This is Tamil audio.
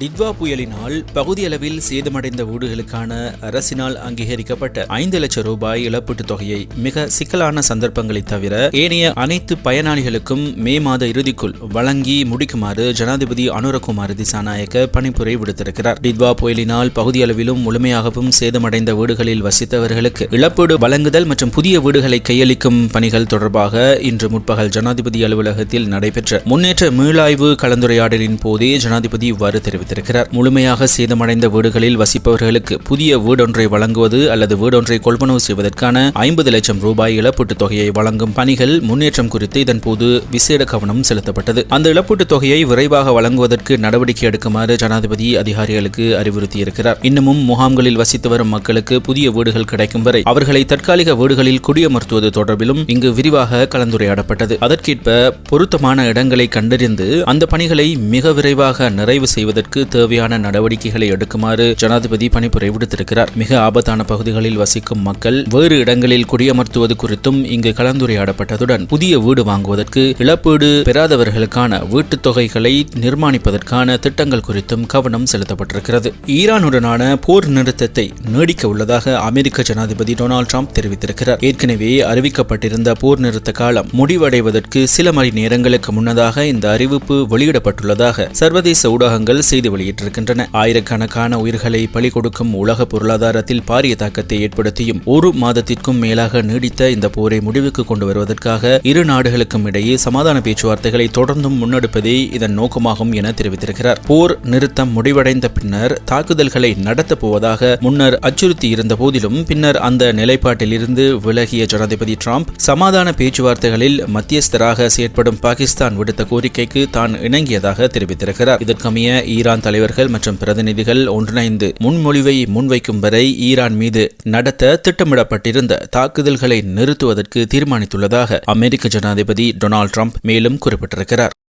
டிட்வா புயலினால் பகுதியளவில் சேதமடைந்த வீடுகளுக்கான அரசினால் அங்கீகரிக்கப்பட்ட 5 லட்சம் ரூபாய் இழப்பீட்டுத் தொகையை மிக சிக்கலான சந்தர்ப்பங்களை தவிர ஏனைய அனைத்து பயனாளிகளுக்கும் மே மாத இறுதிக்குள் வழங்கி முடிக்குமாறு ஜனாதிபதி அனுரகுமார் திசாநாயக்க பணிப்புரை விடுத்திருக்கிறார். டிட்வா புயலினால் பகுதியளவிலும் முழுமையாகவும் சேதமடைந்த வீடுகளில் வசித்தவர்களுக்கு இழப்பீடு வழங்குதல் மற்றும் புதிய வீடுகளை கையளிக்கும் பணிகள் தொடர்பாக இன்று முற்பகல் ஜனாதிபதி அலுவலகத்தில் நடைபெற்ற முன்னேற்ற மீளாய்வு கலந்துரையாடலின் போதே ஜனாதிபதி இவ்வாறு தெரிவித்தார். முழுமையாக சேதமடைந்த வீடுகளில் வசிப்பவர்களுக்கு புதிய வீடொன்றை வழங்குவது அல்லது வீடொன்றை கொள்வனவு செய்வதற்கான 50 லட்சம் ரூபாய் இழப்பீட்டுத் தொகையை வழங்கும் பணிகள் முன்னேற்றம் குறித்து இதன்போது விசேட கவனம் செலுத்தப்பட்டது. அந்த இழப்பீட்டுத் தொகையை விரைவாக வழங்குவதற்கு நடவடிக்கை எடுக்குமாறு ஜனாதிபதி அதிகாரிகளுக்கு அறிவுறுத்தியிருக்கிறார். இன்னமும் முகாம்களில் வசித்து வரும் மக்களுக்கு புதிய வீடுகள் கிடைக்கும் வரை அவர்களை தற்காலிக வீடுகளில் குடியமர்த்துவது தொடர்பிலும் இங்கு விரிவாக கலந்துரையாடப்பட்டது. அதற்கேற்ப பொருத்தமான இடங்களை கண்டறிந்து அந்த பணிகளை மிக விரைவாக நிறைவு செய்வதற்கு தேவையான நடவடிக்கைகளை எடுக்குமாறு ஜனாதிபதி பணிப்புரை விடுத்திருக்கிறார். மிக ஆபத்தான பகுதிகளில் வசிக்கும் மக்கள் வேறு இடங்களில் குடியமர்த்துவது குறித்தும் இங்கு கலந்துரையாடப்பட்டதுடன் புதிய வீடு வாங்குவதற்கு இழப்பீடு பெறாதவர்களுக்கான வீட்டுத் தொகைகளை நிர்மாணிப்பதற்கான திட்டங்கள் குறித்தும் கவனம் செலுத்தப்பட்டிருக்கிறது. ஈரானுடனான போர் நிறுத்தத்தை நீடிக்க உள்ளதாக அமெரிக்க ஜனாதிபதி டொனால்ட் ட்ரம்ப் தெரிவித்திருக்கிறார். ஏற்கனவே அறிவிக்கப்பட்டிருந்த போர் நிறுத்த காலம் முடிவடைவதற்கு சில மணி நேரங்களுக்கு முன்னதாக இந்த அறிவிப்பு வெளியிடப்பட்டுள்ளதாக சர்வதேச ஊடகங்கள் செய்தி வெளியிட்டிருக்கின்றன. ஆயிரக்கணக்கான உயிர்களை பலி கொடுக்கும் உலக பொருளாதாரத்தில் பாரிய தாக்கத்தை ஏற்படுத்தியும் ஒரு மாதத்திற்கும் மேலாக நீடித்த இந்த போரை முடிவுக்கு கொண்டு வருவதற்காக இரு நாடுகளுக்கும் இடையே சமாதான பேச்சுவார்த்தைகளை தொடர்ந்தும் முன்னெடுப்பதே இதன் நோக்கமாகும் என தெரிவித்திருக்கிறார். போர் நிறுத்தம் முடிவடைந்த பின்னர் தாக்குதல்களை நடத்தப் போவதாக முன்னர் அச்சுறுத்தி இருந்த போதிலும் பின்னர் அந்த நிலைப்பாட்டில் இருந்து விலகிய ஜனாதிபதி ட்ரம்ப் சமாதான பேச்சுவார்த்தைகளில் மத்தியஸ்தராக செயற்படும் பாகிஸ்தான் விடுத்த கோரிக்கைக்கு தான் இணங்கியதாக தெரிவித்திருக்கிறார். இதற்கமைய ஈரான் தலைவர்கள் மற்றும் பிரதிநிதிகள் ஒன்றிணைந்து முன்மொழிவை முன்வைக்கும் வரை ஈரான் மீது நடத்த திட்டமிடப்பட்டிருந்த தாக்குதல்களை நிறுத்துவதற்கு தீர்மானித்துள்ளதாக அமெரிக்க ஜனாதிபதி டொனால்ட் ட்ரம்ப் மேலும் குறிப்பிட்டிருக்கிறார்.